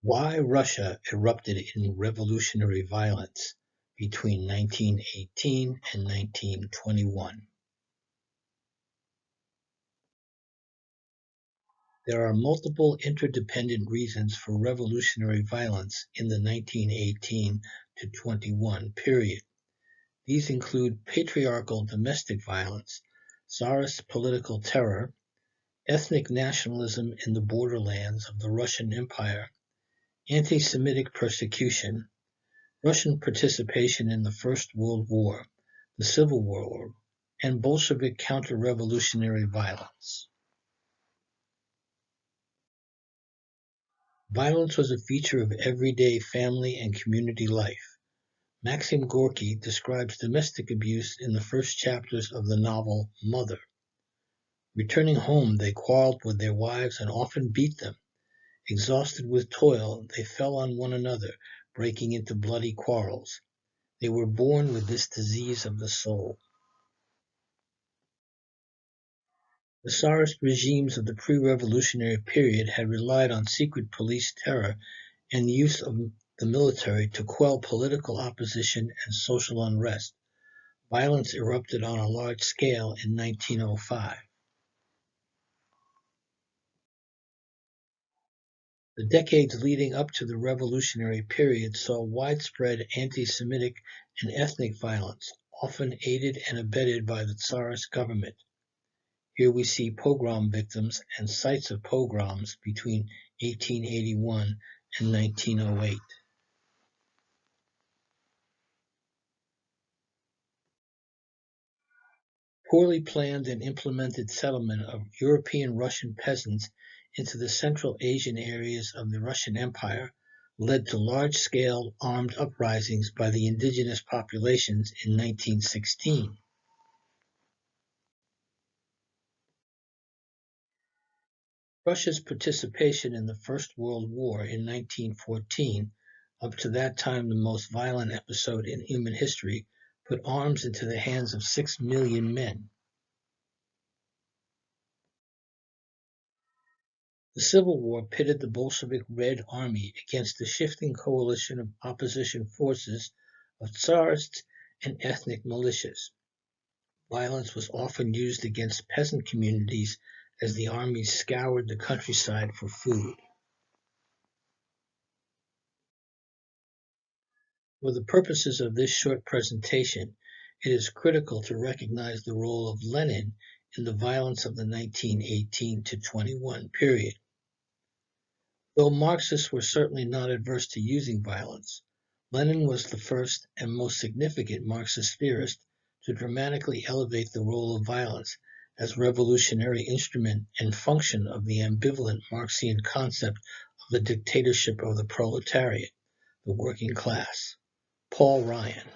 Why Russia erupted in revolutionary violence between 1918 and 1921. There are multiple interdependent reasons for revolutionary violence in the 1918 to 21 period. These include patriarchal domestic violence, Tsarist political terror, ethnic nationalism in the borderlands of the Russian Empire, anti-Semitic persecution, Russian participation in the First World War, the Civil War, and Bolshevik counter-revolutionary violence. Violence was a feature of everyday family and community life. Maxim Gorky describes domestic abuse in the first chapters of the novel Mother. Returning home, they quarreled with their wives and often beat them. Exhausted with toil, they fell on one another, breaking into bloody quarrels. They were born with this disease of the soul. The Tsarist regimes of the pre-revolutionary period had relied on secret police terror and the use of the military to quell political opposition and social unrest. Violence erupted on a large scale in 1905. The decades leading up to the revolutionary period saw widespread anti-Semitic and ethnic violence, often aided and abetted by the Tsarist government. Here we see pogrom victims and sites of pogroms between 1881 and 1908. Poorly planned and implemented settlement of European Russian peasants into the Central Asian areas of the Russian Empire led to large-scale armed uprisings by the indigenous populations in 1916. Russia's participation in the First World War in 1914, up to that time the most violent episode in human history, put arms into the hands of 6 million men. The Civil War pitted the Bolshevik Red Army against the shifting coalition of opposition forces of Tsarists and ethnic militias. Violence was often used against peasant communities as the armies scoured the countryside for food. For the purposes of this short presentation, it is critical to recognize the role of Lenin in the violence of the 1918 to 21 period. Though Marxists were certainly not adverse to using violence, Lenin was the first and most significant Marxist theorist to dramatically elevate the role of violence as revolutionary instrument and function of the ambivalent Marxian concept of the dictatorship of the proletariat, the working class. Paul Ryan.